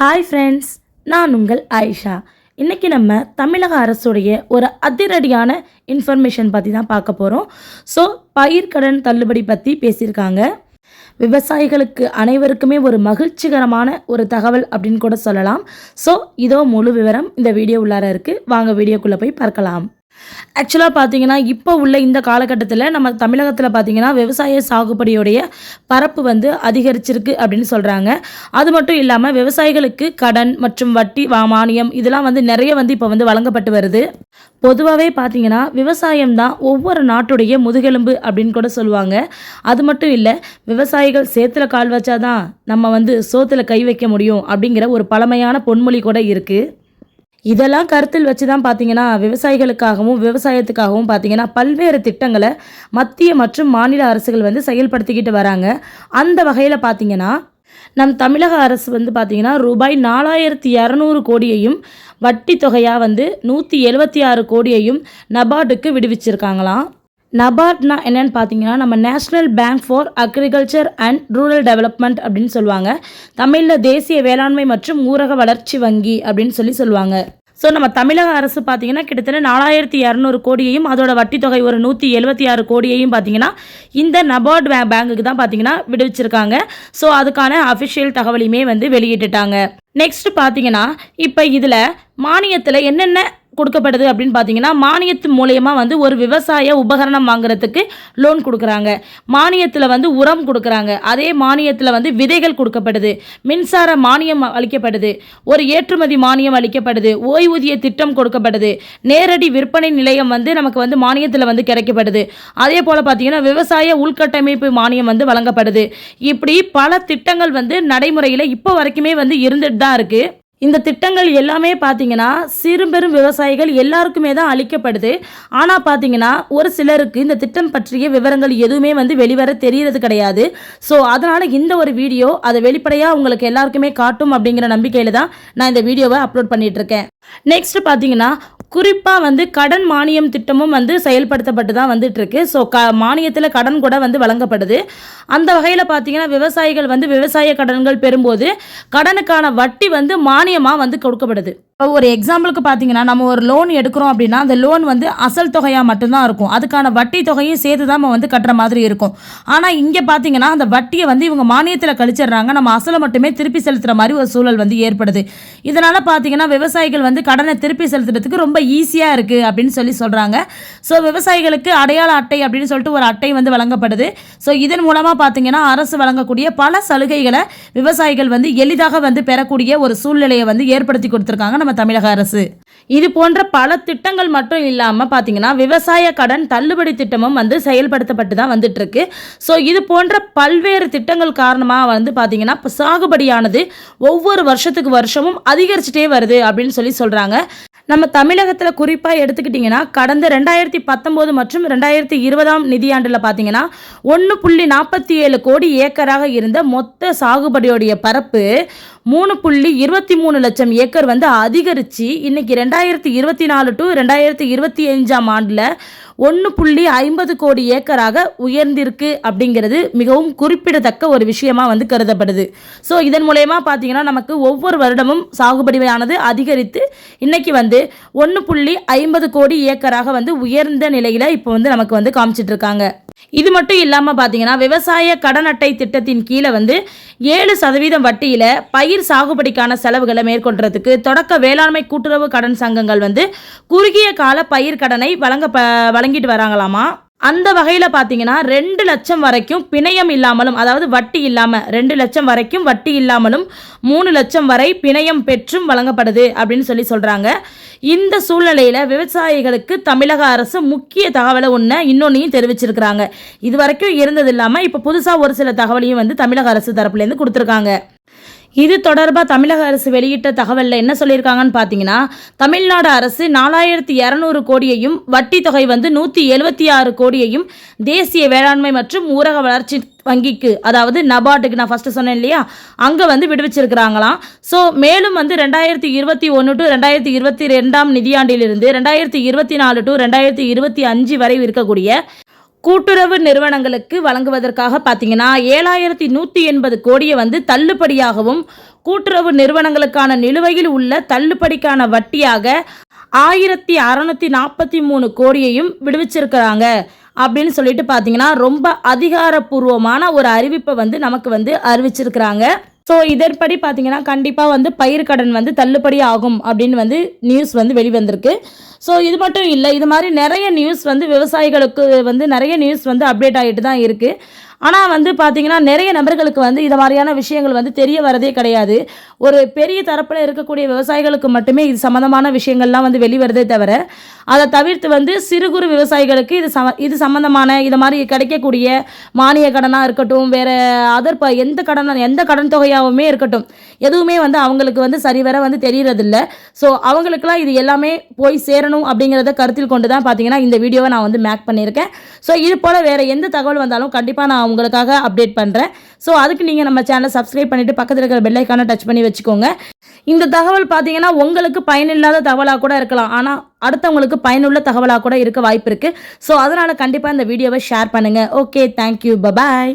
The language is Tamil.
ஹாய் ஃப்ரெண்ட்ஸ், நான் உங்கள் ஆயிஷா. இன்றைக்கி நம்ம தமிழக அரசுடைய ஒரு அதிரடியான இன்ஃபர்மேஷன் பற்றி தான் பார்க்க போகிறோம். ஸோ பயிர்க்கடன் தள்ளுபடி பற்றி பேசியிருக்காங்க. விவசாயிகளுக்கு அனைவருக்குமே ஒரு மகிழ்ச்சிகரமான ஒரு தகவல் அப்படின்னு கூட சொல்லலாம். ஸோ இதோ முழு விவரம் இந்த வீடியோ உள்ளார இருக்குது. வாங்க வீடியோக்குள்ளே போய் பார்க்கலாம். ஆக்சுவலாக பார்த்தீங்கன்னா இப்போ உள்ள இந்த காலகட்டத்தில் நம்ம தமிழகத்தில் பார்த்தீங்கன்னா விவசாய சாகுபடியோடைய பரப்பு வந்து அதிகரிச்சிருக்கு அப்படின்னு சொல்கிறாங்க. அது மட்டும் இல்லாமல் விவசாயிகளுக்கு கடன் மற்றும் வட்டி மானியம் இதெல்லாம் வந்து நிறைய வந்து இப்போ வந்து வழங்கப்பட்டு வருது. பொதுவாகவே பார்த்தீங்கன்னா விவசாயம் தான் ஒவ்வொரு நாட்டுடைய முதுகெலும்பு அப்படின்னு கூட சொல்லுவாங்க. அது மட்டும் இல்லை, விவசாயிகள் சேத்துல கால் வச்சாதான் நம்ம வந்து சோத்துல கை வைக்க முடியும் அப்படிங்கிற ஒரு பழமையான பொன்மொழி கூட இருக்குது. இதெல்லாம் கருத்தில் வச்சு தான் பார்த்தீங்கன்னா விவசாயிகளுக்காகவும் விவசாயத்துக்காகவும் பார்த்தீங்கன்னா பல்வேறு திட்டங்களை மத்திய மற்றும் மாநில அரசுகள் வந்து செயல்படுத்திக்கிட்டு வராங்க. அந்த வகையில் பார்த்தீங்கன்னா நம் தமிழக அரசு வந்து பார்த்தீங்கன்னா ரூபாய் 4200 கோடியையும் வட்டி தொகையாக வந்து 176 கோடியையும் நபார்டுக்கு விடுவிச்சிருக்காங்களாம். நபார்ட்னா என்னன்னு பார்த்தீங்கன்னா நம்ம national bank for agriculture and rural development அப்படின்னு சொல்லுவாங்க. தமிழில் தேசிய வேளாண்மை மற்றும் ஊரக வளர்ச்சி வங்கி அப்படின்னு சொல்லுவாங்க. ஸோ நம்ம தமிழக அரசு பார்த்தீங்கன்னா கிட்டத்தட்ட 4200 கோடியையும் அதோட வட்டி தொகை ஒரு 176 கோடியையும் பார்த்தீங்கன்னா இந்த நபார்டு பேங்குக்கு தான் பார்த்தீங்கன்னா விடுவிச்சிருக்காங்க. ஸோ அதுக்கான அஃபிஷியல் தகவலையுமே வந்து வெளியிட்டுட்டாங்க. நெக்ஸ்ட் பார்த்தீங்கன்னா இப்போ இதில் மானியத்தில் என்னென்ன கொடுக்கப்படுது அப்படின்னு பார்த்தீங்கன்னா மானியத்து மூலயமா வந்து ஒரு விவசாய உபகரணம் வாங்குறதுக்கு லோன் கொடுக்குறாங்க. மானியத்தில் வந்து உரம் கொடுக்குறாங்க. அதே மானியத்தில் வந்து விதைகள் கொடுக்கப்படுது. மின்சார மானியம் அளிக்கப்படுது. ஒரு ஏற்றுமதி மானியம் அளிக்கப்படுது. ஓய்வூதிய திட்டம் கொடுக்கப்படுது. நேரடி விற்பனை நிலையம் வந்து நமக்கு வந்து மானியத்தில் வந்து கிடைக்கப்படுது. அதே போல் பார்த்தீங்கன்னா விவசாய உள்கட்டமைப்பு மானியம் வந்து வழங்கப்படுது. இப்படி பல திட்டங்கள் வந்து நடைமுறையில் இப்போ வரைக்குமே வந்து இருந்துட்டு தான் இருக்குது. இந்த திட்டங்கள் எல்லாமே பார்த்தீங்கன்னா சிறு பெரும் விவசாயிகள் எல்லாருக்குமே தான் அளிக்கப்படுது. ஆனால் பார்த்தீங்கன்னா ஒரு சிலருக்கு இந்த திட்டம் பற்றிய விவரங்கள் எதுவுமே வந்து வெளிவர தெரியறது கிடையாது. ஸோ அதனால் இந்த ஒரு வீடியோ அதை வெளிப்படையாக உங்களுக்கு எல்லாருக்குமே காட்டும் அப்படிங்கிற நம்பிக்கையில் தான் நான் இந்த வீடியோவை அப்லோட் பண்ணிட்டு இருக்கேன். நெக்ஸ்ட் பார்த்தீங்கன்னா குறிப்பாக வந்து கடன் மானியம் திட்டமும் வந்து செயல்படுத்தப்பட்டு தான் வந்துட்டு இருக்கு. ஸோ மானியத்தில் கடன் கூட வந்து வழங்கப்படுது. அந்த வகையில் பார்த்தீங்கன்னா விவசாயிகள் வந்து விவசாய கடன்கள் பெறும்போது கடனுக்கான வட்டி வந்து மானியமாக வந்து கொடுக்கப்படுது. இப்போ ஒரு எக்ஸாம்பிளுக்கு பார்த்தீங்கன்னா நம்ம ஒரு லோன் எடுக்கிறோம் அப்படின்னா அந்த லோன் வந்து அசல் தொகையாக மட்டும்தான் இருக்கும். அதுக்கான வட்டி தொகையும் சேர்த்து தான் நம்ம வந்து கட்டுற மாதிரி இருக்கும். ஆனால் இங்கே பார்த்தீங்கன்னா அந்த வட்டியை வந்து இவங்க மானியத்தில் கழிச்சிடுறாங்க. நம்ம அசலை மட்டுமே திருப்பி செலுத்துகிற மாதிரி ஒரு சூழல் வந்து ஏற்படுது. இதனால் பார்த்தீங்கன்னா விவசாயிகள் வந்து கடனை திருப்பி செலுத்துறதுக்கு ரொம்ப ஈஸியாக இருக்குது அப்படின்னு சொல்கிறாங்க. ஸோ விவசாயிகளுக்கு அடையாள அட்டை அப்படின்னு சொல்லிட்டு ஒரு அட்டை வந்து வழங்கப்படுது. ஸோ இதன் மூலமாக பார்த்தீங்கன்னா அரசு வழங்கக்கூடிய பல சலுகைகளை விவசாயிகள் வந்து எளிதாக வந்து பெறக்கூடிய ஒரு சூழ்நிலையை வந்து ஏற்படுத்தி கொடுத்துருக்காங்க நம்ம தமிழக அரசு. இது போன்ற பல திட்டங்கள் மட்டும் இல்லாமல் பார்த்தீங்கன்னா விவசாய கடன் தள்ளுபடி திட்டமும் வந்து செயல்படுத்தப்பட்டு தான் வந்துட்டு இருக்கு. ஸோ இது போன்ற பல்வேறு திட்டங்கள் காரணமாக வந்து பார்த்தீங்கன்னா இப்போ சாகுபடியானது ஒவ்வொரு வருஷமும் அதிகரிச்சுட்டே வருது அப்படின்னு சொல்கிறாங்க. நம்ம தமிழகத்தில் குறிப்பாக எடுத்துக்கிட்டிங்கன்னா கடந்த 2019 மற்றும் 2020 நிதியாண்டில் பார்த்தீங்கன்னா 1.47 கோடி ஏக்கராக இருந்த மொத்த சாகுபடியோடைய பரப்பு 3.23 லட்சம் ஏக்கர் வந்து அதிகரித்து இன்னைக்கு 2024 டு 2025 ஆண்டில் 1.50 கோடி ஏக்கராக உயர்ந்திருக்கு அப்படிங்கிறது மிகவும் குறிப்பிடத்தக்க ஒரு விஷயமா வந்து கருதப்படுது. ஸோ இதன் மூலயமா பார்த்தீங்கன்னா நமக்கு ஒவ்வொரு வருடமும் சாகுபடியானது அதிகரித்து இன்னைக்கு வந்து 1.50 கோடி ஏக்கராக வந்து உயர்ந்த நிலையில் இப்போ வந்து நமக்கு வந்து காமிச்சிட்டு இருக்காங்க. இது மட்டும் இல்லாமல் பார்த்தீங்கன்னா விவசாய கடன் அட்டை திட்டத்தின் கீழே வந்து 7% வட்டியில் பயிர் சாகுபடிக்கான செலவுகளை மேற்கொள்றதுக்கு தொடக்க வேளாண்மை கூட்டுறவு கடன் சங்கங்கள் வந்து குறுகிய கால பயிர் கடனை வழங்கிட்டு வராங்களாமா. அந்த வகையில் பார்த்தீங்கன்னா 2 லட்சம் வரைக்கும் பிணையம் இல்லாமலும், அதாவது வட்டி இல்லாமல் 2 லட்சம் வரைக்கும் வட்டி இல்லாமலும் 3 லட்சம் வரை பிணையம் பெற்றும் வழங்கப்படுது அப்படின்னு சொல்கிறாங்க. இந்த சூழ்நிலையில் விவசாயிகளுக்கு தமிழக அரசு முக்கிய தகவலை இன்னொன்னையும் தெரிவிச்சிருக்கிறாங்க. இது வரைக்கும் இருந்தது இல்லாமல் இப்போ புதுசாக ஒரு சில தகவலையும் வந்து தமிழக அரசு தரப்புலேருந்து கொடுத்துருக்காங்க. இது தொடர்பாக தமிழக அரசு வெளியிட்ட தகவலில் என்ன சொல்லியிருக்காங்கன்னு பார்த்தீங்கன்னா தமிழ்நாடு அரசு 4200 கோடியையும் வட்டி தொகை வந்து 176 கோடியையும் தேசிய வேளாண்மை மற்றும் ஊரக வளர்ச்சி வங்கிக்கு, அதாவது நபார்டுக்கு நான் ஃபஸ்ட்டு சொன்னேன் இல்லையா, அங்கே வந்து விடுவிச்சிருக்கிறாங்களாம். ஸோ மேலும் வந்து 2021 டு 2022 நிதியாண்டிலிருந்து 2024 டு 2025 வரை இருக்கக்கூடிய கூட்டுறவு நிறுவனங்களுக்கு வழங்குவதற்காக பார்த்தீங்கன்னா 7180 கோடியை வந்து தள்ளுபடியாகவும், கூட்டுறவு நிறுவனங்களுக்கான நிலுவையில் உள்ள தள்ளுபடிக்கான வட்டியாக 1643 கோடியையும் விடுவிச்சிருக்கிறாங்க அப்படின்னு சொல்லிட்டு பார்த்தீங்கன்னா ரொம்ப அதிகாரப்பூர்வமான ஒரு அறிவிப்பை வந்து நமக்கு வந்து அறிவிச்சிருக்கிறாங்க. ஸோ இதன்படி பார்த்தீங்கன்னா கண்டிப்பாக வந்து பயிர்க்கடன் வந்து தள்ளுபடி ஆகும் அப்படின்னு வந்து நியூஸ் வந்து வெளிவந்திருக்கு. ஸோ இது மட்டும் இல்லை, இது மாதிரி நிறைய நியூஸ் வந்து விவசாயிகளுக்கு வந்து நிறைய நியூஸ் வந்து அப்டேட் ஆகிட்டு தான் இருக்குது. ஆனால் வந்து பார்த்தீங்கன்னா நிறைய நபர்களுக்கு வந்து இது மாதிரியான விஷயங்கள் வந்து தெரிய வரதே கிடையாது. ஒரு பெரிய தரப்பில் இருக்கக்கூடிய விவசாயிகளுக்கு மட்டுமே இது சம்மந்தமான விஷயங்கள்லாம் வந்து வெளிவரதே தவிர, அதை தவிர்த்து வந்து சிறு குறு விவசாயிகளுக்கு இது சம்மந்தமான இது மாதிரி கிடைக்கக்கூடிய மானிய கடனாக இருக்கட்டும், வேறு எந்த கடன் தொகையாகவுமே இருக்கட்டும், எதுவுமே வந்து அவங்களுக்கு வந்து சரிவர வந்து தெரியறதில்ல. ஸோ அவங்களுக்குலாம் இது எல்லாமே போய் சேரணும் அப்படிங்கிறத கருத்தில் கொண்டு தான் பார்த்தீங்கன்னா இந்த வீடியோவை நான் வந்து மேக் பண்ணியிருக்கேன். ஸோ இது போல் வேறு எந்த தகவல் வந்தாலும் கண்டிப்பாக நான் உங்களுக்காக அப்டேட் பண்ணுறேன். ஸோ அதுக்கு நீங்கள் நம்ம சேனலை சப்ஸ்கிரைப் பண்ணிவிட்டு பக்கத்தில் இருக்கிற பெல் ஐக்கானை டச் பண்ணி வச்சுக்கோங்க. இந்த தகவல் பார்த்தீங்கன்னா உங்களுக்கு பயனில்லாத தகவலாக கூட இருக்கலாம், ஆனால் அடுத்தவங்களுக்கு பயனுள்ள தகவலாக கூட இருக்க வாய்ப்பு இருக்குது. ஸோ அதனால் கண்டிப்பாக இந்த வீடியோவை ஷேர் பண்ணுங்கள். Okay, thank you, bye bye.